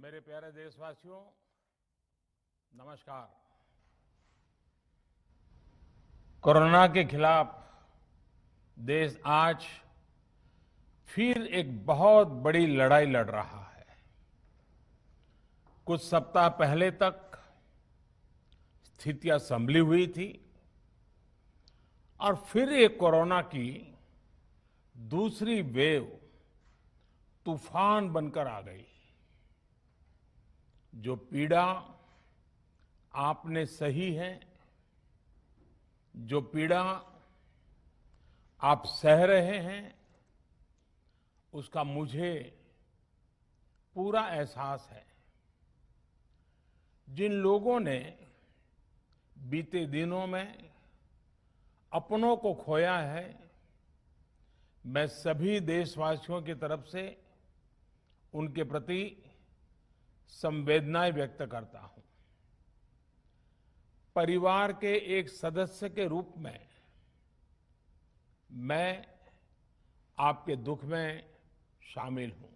मेरे प्यारे देशवासियों, नमस्कार। कोरोना के खिलाफ देश आज फिर एक बहुत बड़ी लड़ाई लड़ रहा है। कुछ सप्ताह पहले तक स्थितियां संभली हुई थी और फिर एक कोरोना की दूसरी वेव तूफान बनकर आ गई। जो पीड़ा आपने सही है, जो पीड़ा आप सह रहे हैं, उसका मुझे पूरा एहसास है। जिन लोगों ने बीते दिनों में अपनों को खोया है, मैं सभी देशवासियों की तरफ से उनके प्रति संवेदनाएं व्यक्त करता हूं। परिवार के एक सदस्य के रूप में मैं आपके दुख में शामिल हूं।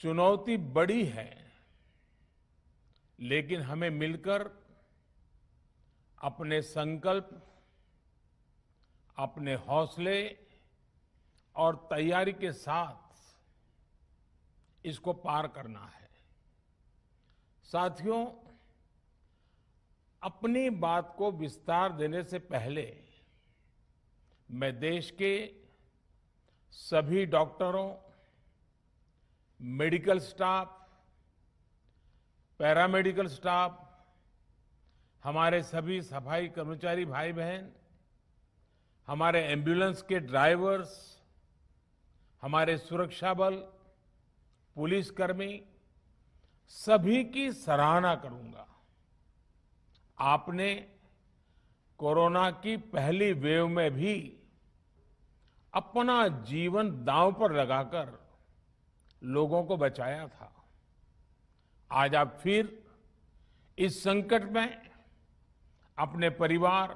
चुनौती बड़ी है, लेकिन हमें मिलकर अपने संकल्प, अपने हौसले और तैयारी के साथ इसको पार करना है। साथियों, अपनी बात को विस्तार देने से पहले मैं देश के सभी डॉक्टरों, मेडिकल स्टाफ, पैरामेडिकल स्टाफ, हमारे सभी सफाई कर्मचारी भाई बहन, हमारे एम्बुलेंस के ड्राइवर्स, हमारे सुरक्षा बल, पुलिसकर्मी, सभी की सराहना करूंगा। आपने कोरोना की पहली वेव में भी अपना जीवन दांव पर लगाकर लोगों को बचाया था। आज आप फिर इस संकट में अपने परिवार,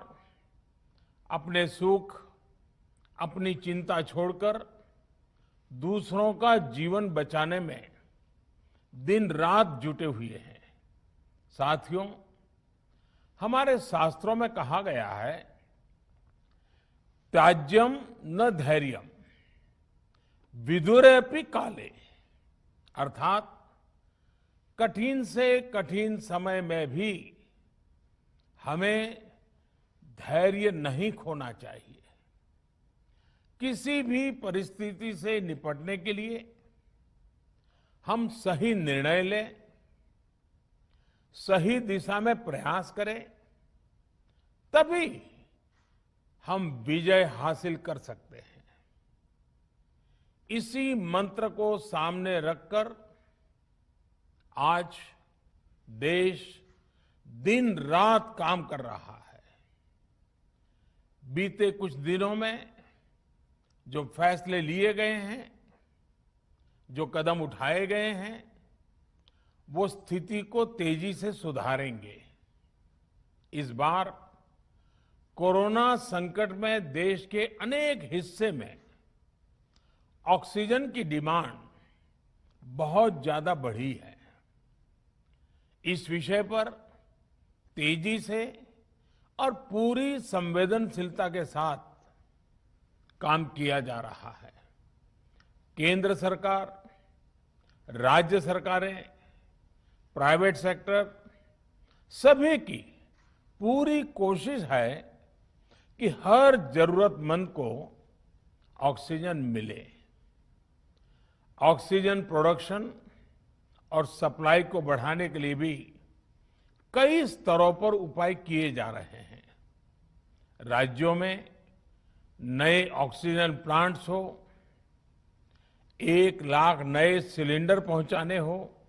अपने सुख, अपनी चिंता छोड़कर दूसरों का जीवन बचाने में दिन रात जुटे हुए हैं। साथियों, हमारे शास्त्रों में कहा गया है, त्याज्यम न धैर्यम विदुरेऽपि काले, अर्थात कठिन से कठिन समय में भी हमें धैर्य नहीं खोना चाहिए। किसी भी परिस्थिति से निपटने के लिए हम सही निर्णय लें, सही दिशा में प्रयास करें, तभी हम विजय हासिल कर सकते हैं। इसी मंत्र को सामने रखकर आज देश दिन रात काम कर रहा है। बीते कुछ दिनों में जो फैसले लिए गए हैं, जो कदम उठाए गए हैं, वो स्थिति को तेजी से सुधारेंगे। इस बार कोरोना संकट में देश के अनेक हिस्से में ऑक्सीजन की डिमांड बहुत ज्यादा बढ़ी है। इस विषय पर तेजी से और पूरी संवेदनशीलता के साथ काम किया जा रहा है। केंद्र सरकार, राज्य सरकारें, प्राइवेट सेक्टर, सभी की पूरी कोशिश है कि हर जरूरतमंद को ऑक्सीजन मिले। ऑक्सीजन प्रोडक्शन और सप्लाई को बढ़ाने के लिए भी कई स्तरों पर उपाय किए जा रहे हैं। राज्यों में नए ऑक्सीजन प्लांट्स हो, 1 लाख नए सिलेंडर पहुंचाने हो,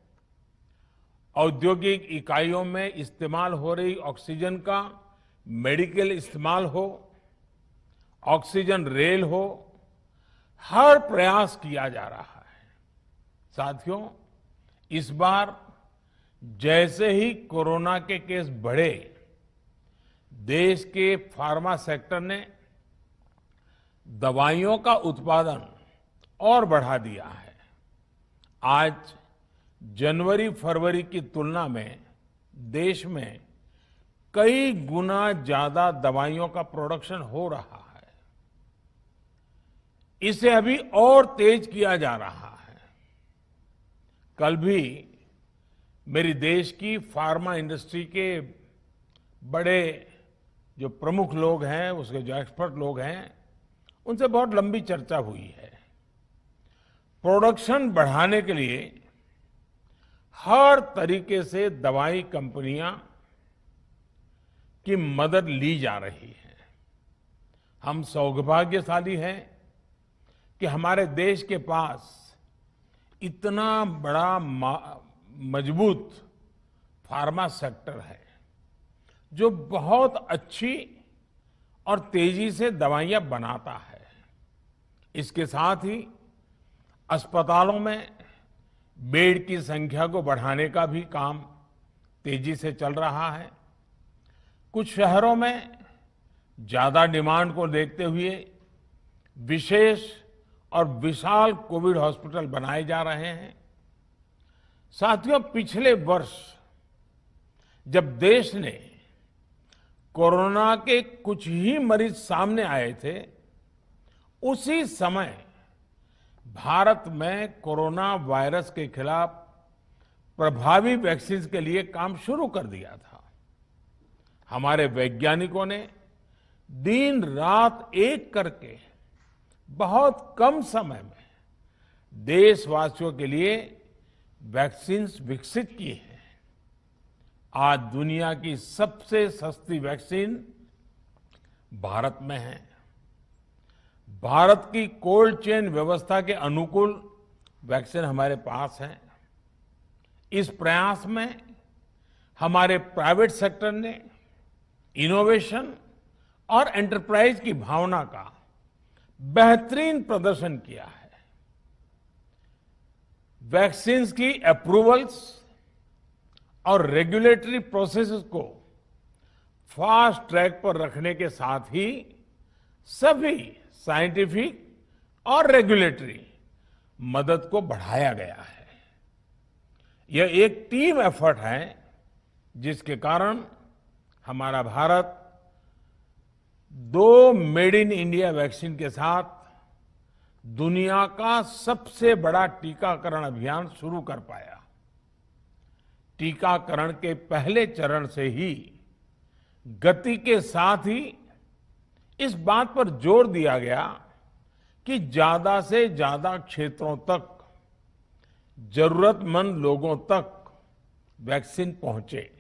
औद्योगिक इकाइयों में इस्तेमाल हो रही ऑक्सीजन का मेडिकल इस्तेमाल हो, ऑक्सीजन रेल हो, हर प्रयास किया जा रहा है। साथियों, इस बार जैसे ही कोरोना के केस बढ़े, देश के फार्मा सेक्टर ने दवाइयों का उत्पादन और बढ़ा दिया है। आज जनवरी फरवरी की तुलना में देश में कई गुना ज्यादा दवाइयों का प्रोडक्शन हो रहा है। इसे अभी और तेज किया जा रहा है। कल भी मेरी देश की फार्मा इंडस्ट्री के बड़े जो प्रमुख लोग हैं, उसके जो एक्सपर्ट लोग हैं, उनसे बहुत लंबी चर्चा हुई है। प्रोडक्शन बढ़ाने के लिए हर तरीके से दवाई कंपनियां की मदद ली जा रही है। हम सौभाग्यशाली हैं कि हमारे देश के पास इतना बड़ा मजबूत फार्मा सेक्टर है जो बहुत अच्छी और तेजी से दवाइयां बनाता है। इसके साथ ही अस्पतालों में बेड की संख्या को बढ़ाने का भी काम तेजी से चल रहा है। कुछ शहरों में ज्यादा डिमांड को देखते हुए विशेष और विशाल कोविड हॉस्पिटल बनाए जा रहे हैं। साथियों, पिछले वर्ष जब देश ने कोरोना के कुछ ही मरीज सामने आए थे, उसी समय भारत में कोरोना वायरस के खिलाफ प्रभावी वैक्सीन के लिए काम शुरू कर दिया था। हमारे वैज्ञानिकों ने दिन रात एक करके बहुत कम समय में देशवासियों के लिए वैक्सीन विकसित की है। आज दुनिया की सबसे सस्ती वैक्सीन भारत में है। भारत की कोल्ड चेन व्यवस्था के अनुकूल वैक्सीन हमारे पास है। इस प्रयास में हमारे प्राइवेट सेक्टर ने इनोवेशन और एंटरप्राइज की भावना का बेहतरीन प्रदर्शन किया है। वैक्सीन की अप्रूवल्स और रेगुलेटरी प्रोसेसेस को फास्ट ट्रैक पर रखने के साथ ही सभी साइंटिफिक और रेगुलेटरी मदद को बढ़ाया गया है। यह एक टीम एफर्ट है जिसके कारण हमारा Bharat 2 made in India vaccine के साथ दुनिया का सबसे बड़ा टीकाकरण अभियान शुरू कर पाया। टीकाकरण के पहले चरण से ही गति के साथ ही इस बात पर जोर दिया गया कि ज्यादा से ज्यादा क्षेत्रों तक, जरूरतमंद लोगों तक वैक्सीन पहुंचे।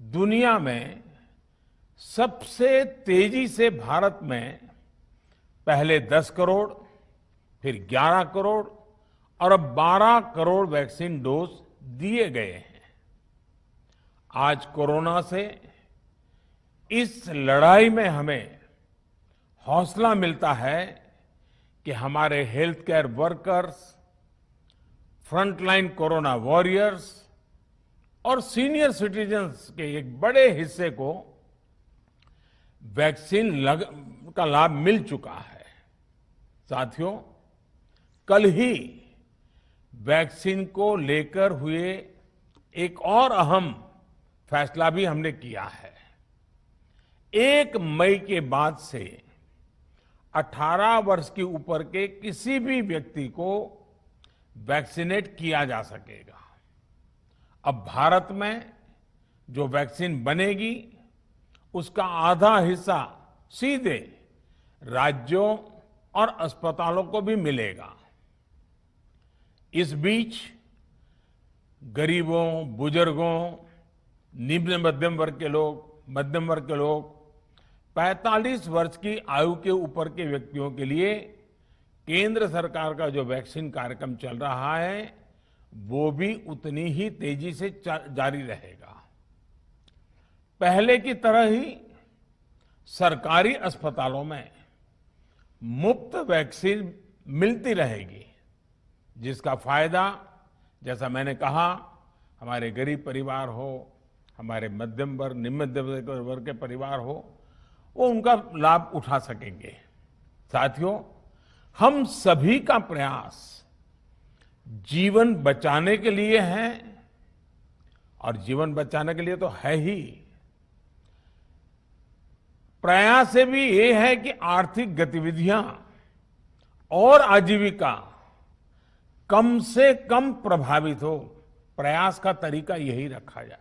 दुनिया में सबसे तेजी से भारत में पहले 10 करोड़, फिर 11 करोड़ और अब 12 करोड़ वैक्सीन डोज दिए गए हैं। आज कोरोना से इस लड़ाई में हमें हौसला मिलता है कि हमारे health care workers, frontline corona warriors और सीनियर सिटीजन्स के एक बड़े हिस्से को वैक्सीन का लाभ मिल चुका है। साथियों, कल ही वैक्सीन को लेकर हुए एक और अहम फैसला भी हमने किया है। 1 मई के बाद से 18 वर्ष के ऊपर के किसी भी व्यक्ति को वैक्सीनेट किया जा सकेगा। अब भारत में जो वैक्सीन बनेगी उसका आधा हिस्सा सीधे राज्यों और अस्पतालों को भी मिलेगा। इस बीच गरीबों, बुजुर्गों, निम्न मध्यम वर्ग के लोग 45 वर्ष की आयु के ऊपर के व्यक्तियों के लिए केंद्र सरकार का जो वैक्सीन कार्यक्रम चल रहा है वो भी उतनी ही तेजी से जारी रहेगा। पहले की तरह ही सरकारी अस्पतालों में मुफ्त वैक्सीन मिलती रहेगी, जिसका फायदा, जैसा मैंने कहा, हमारे गरीब परिवार हो, हमारे मध्यम वर्ग, निम्न मध्यम वर्ग के परिवार हो, वो उनका लाभ उठा सकेंगे। साथियों, हम सभी का प्रयास जीवन बचाने के लिए है, और जीवन बचाने के लिए तो है ही, प्रयास से भी ये है कि आर्थिक गतिविधियां और आजीविका कम से कम प्रभावित हो। प्रयास का तरीका यही रखा जाए।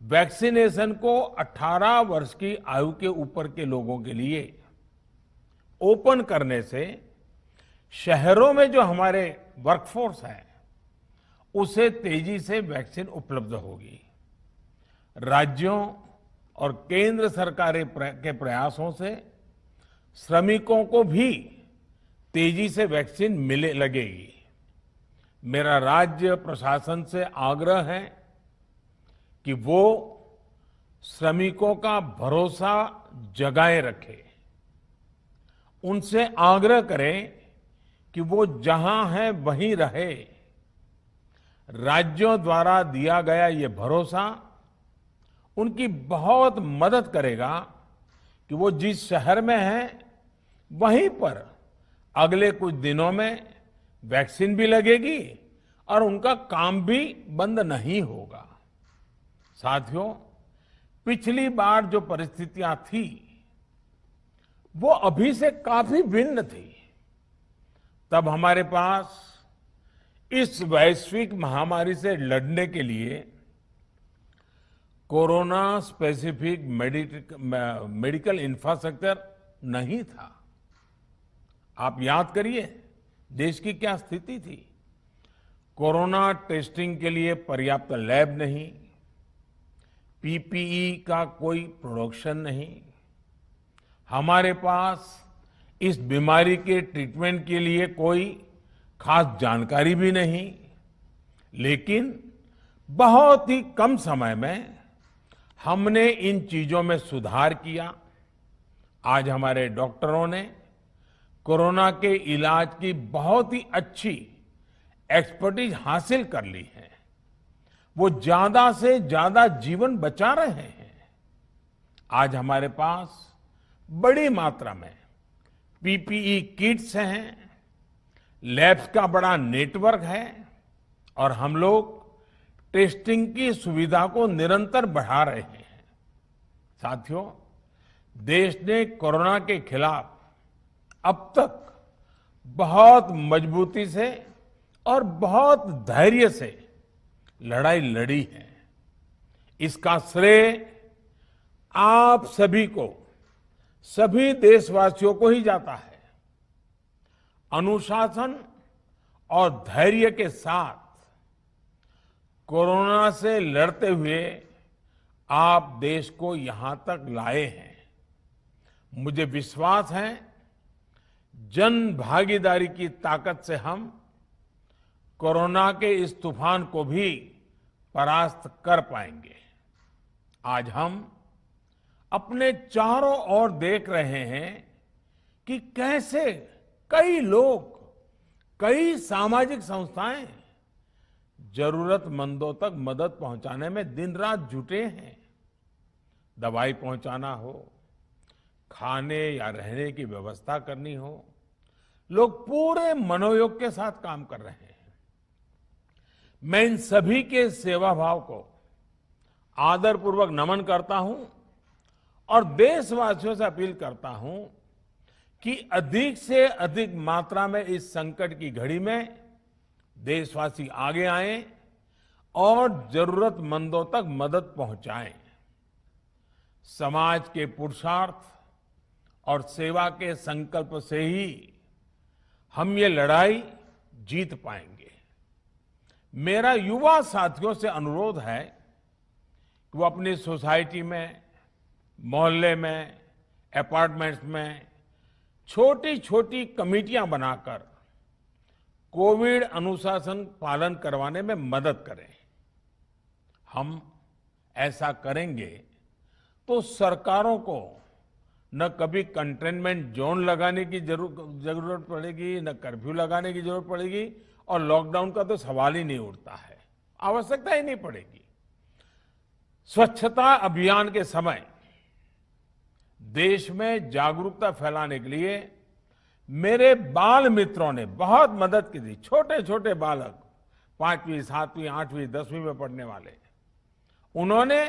वैक्सीनेशन को 18 वर्ष की आयु के ऊपर के लोगों के लिए ओपन करने से शहरों में जो हमारे वर्कफोर्स है उसे तेजी से वैक्सीन उपलब्ध होगी। राज्यों और केंद्र सरकार के प्रयासों से श्रमिकों को भी तेजी से वैक्सीन मिले लगेगी। मेरा राज्य प्रशासन से आग्रह है कि वो श्रमिकों का भरोसा जगाए रखे। उनसे आग्रह करें कि वो जहां है वहीं रहे। राज्यों द्वारा दिया गया ये भरोसा उनकी बहुत मदद करेगा कि वो जिस शहर में हैं वहीं पर अगले कुछ दिनों में वैक्सीन भी लगेगी और उनका काम भी बंद नहीं होगा। साथियों, पिछली बार जो परिस्थितियां थी वो अभी से काफी भिन्न थी। तब हमारे पास इस वैश्विक महामारी से लड़ने के लिए कोरोना स्पेसिफिक मेडिकल इंफ्रास्ट्रक्चर नहीं था। आप याद करिए देश की क्या स्थिति थी। कोरोना टेस्टिंग के लिए पर्याप्त लैब नहीं, पीपीई का कोई प्रोडक्शन नहीं, हमारे पास इस बीमारी के ट्रीटमेंट के लिए कोई खास जानकारी भी नहीं। लेकिन बहुत ही कम समय में हमने इन चीजों में सुधार किया। आज हमारे डॉक्टरों ने कोरोना के इलाज की बहुत ही अच्छी एक्सपर्टीज हासिल कर ली है। वो ज्यादा से ज्यादा जीवन बचा रहे हैं। आज हमारे पास बड़ी मात्रा में पीपीई किट्स हैं, लैब्स का बड़ा नेटवर्क है और हम लोग टेस्टिंग की सुविधा को निरंतर बढ़ा रहे हैं। साथियों, देश ने कोरोना के खिलाफ अब तक बहुत मजबूती से और बहुत धैर्य से लड़ाई लड़ी है। इसका श्रेय आप सभी को, सभी देशवासियों को ही जाता है। अनुशासन और धैर्य के साथ कोरोना से लड़ते हुए आप देश को यहां तक लाए हैं। मुझे विश्वास है जन भागीदारी की ताकत से हम कोरोना के इस तूफान को भी परास्त कर पाएंगे। आज हम अपने चारों ओर देख रहे हैं कि कैसे कई लोग, कई सामाजिक संस्थाएं जरूरतमंदों तक मदद पहुंचाने में दिन रात जुटे हैं। दवाई पहुंचाना हो, खाने या रहने की व्यवस्था करनी हो, लोग पूरे मनोयोग के साथ काम कर रहे हैं। मैं इन सभी के सेवा भाव को आदरपूर्वक नमन करता हूं और देशवासियों से अपील करता हूं कि अधिक से अधिक मात्रा में इस संकट की घड़ी में देशवासी आगे आएं और जरूरतमंदों तक मदद पहुंचाएं। समाज के पुरुषार्थ और सेवा के संकल्प से ही हम ये लड़ाई जीत पाएंगे। मेरा युवा साथियों से अनुरोध है कि वो अपनी सोसाइटी में, मोहल्ले में, अपार्टमेंट्स में छोटी छोटी कमेटियां बनाकर कोविड अनुशासन पालन करवाने में मदद करें। हम ऐसा करेंगे तो सरकारों को न कभी कंटेनमेंट जोन लगाने की जरूरत पड़ेगी, न कर्फ्यू लगाने की जरूरत पड़ेगी और लॉकडाउन का तो सवाल ही नहीं उठता है, आवश्यकता ही नहीं पड़ेगी। स्वच्छता अभियान के समय देश में जागरूकता फैलाने के लिए मेरे बाल मित्रों ने बहुत मदद की थी। छोटे छोटे बालक, 5वीं, 7वीं, 8वीं, 10वीं में पढ़ने वाले, उन्होंने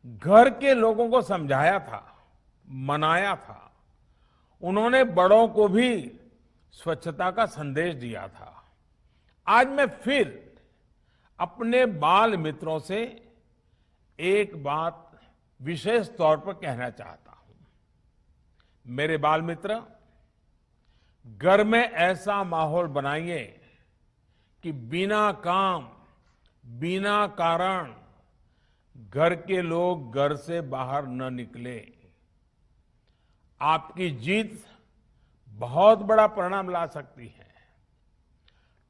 घर के लोगों को समझाया था, मनाया था। उन्होंने बड़ों को भी स्वच्छता का संदेश दिया था। आज मैं फिर अपने बाल मित्रों से एक बात विशेष तौर पर कहना चाहता हूं। मेरे बाल मित्र, घर में ऐसा माहौल बनाइए कि बिना काम, बिना कारण घर के लोग घर से बाहर न निकले। आपकी जीत बहुत बड़ा परिणाम ला सकती है।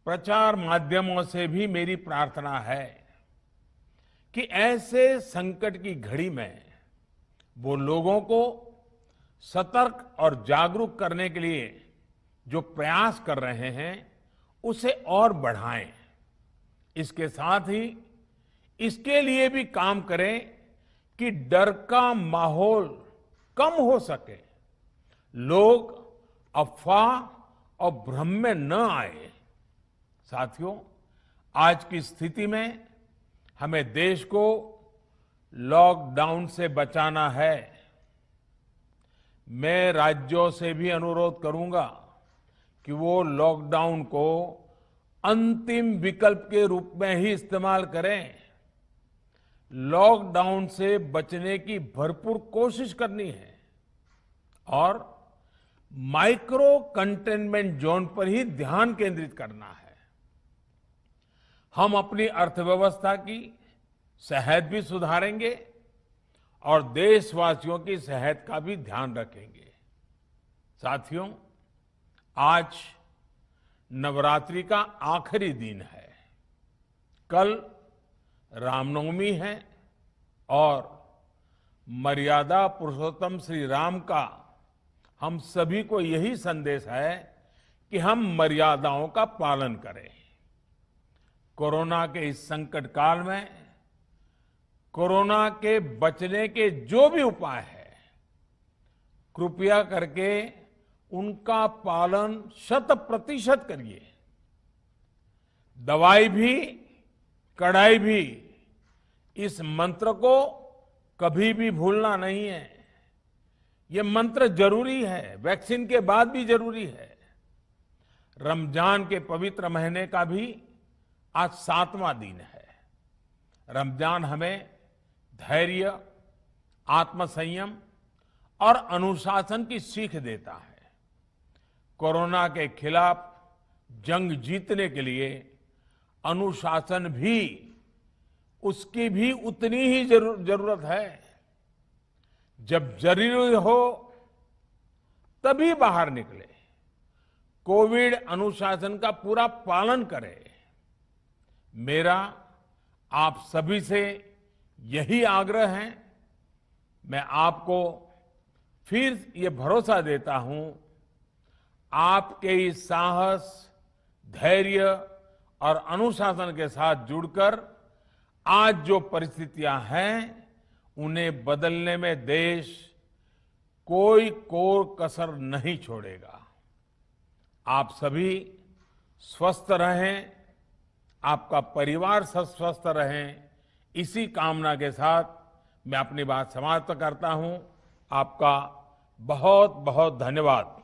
प्रचार माध्यमों से भी मेरी प्रार्थना है कि ऐसे संकट की घड़ी में वो लोगों को सतर्क और जागरूक करने के लिए जो प्रयास कर रहे हैं उसे और बढ़ाएं। इसके साथ ही इसके लिए भी काम करें कि डर का माहौल कम हो सके, लोग अफवाह और भ्रम में न आए। साथियों, आज की स्थिति में हमें देश को लॉकडाउन से बचाना है। मैं राज्यों से भी अनुरोध करूंगा कि वो लॉकडाउन को अंतिम विकल्प के रूप में ही इस्तेमाल करें। लॉकडाउन से बचने की भरपूर कोशिश करनी है और माइक्रो कंटेनमेंट जोन पर ही ध्यान केंद्रित करना है। हम अपनी अर्थव्यवस्था की सेहत भी सुधारेंगे और देशवासियों की सेहत का भी ध्यान रखेंगे। साथियों, आज नवरात्रि का आखिरी दिन है। कल रामनवमी है और मर्यादा पुरुषोत्तम श्री राम का हम सभी को यही संदेश है कि हम मर्यादाओं का पालन करें। कोरोना के इस संकट काल में कोरोना के बचने के जो भी उपाय है, कृपया करके उनका पालन 100% करिए। दवाई भी, कड़ाई भी, इस मंत्र को कभी भी भूलना नहीं है। ये मंत्र जरूरी है, वैक्सीन के बाद भी जरूरी है। रमजान के पवित्र महीने का भी आज 7वां दिन है। रमजान हमें धैर्य, आत्मसंयम और अनुशासन की सीख देता है। कोरोना के खिलाफ जंग जीतने के लिए अनुशासन भी, उसकी भी उतनी ही जरूरत है। जब जरूरी हो तभी बाहर निकले। कोविड अनुशासन का पूरा पालन करें। मेरा आप सभी से यही आग्रह है। मैं आपको फिर ये भरोसा देता हूं, आपके इस साहस, धैर्य और अनुशासन के साथ जुड़कर आज जो परिस्थितियां हैं उन्हें बदलने में देश कोई कोर कसर नहीं छोड़ेगा। आप सभी स्वस्थ रहें, आपका परिवार स्वस्थ रहे, इसी कामना के साथ मैं अपनी बात समाप्त करता हूं। आपका बहुत बहुत धन्यवाद।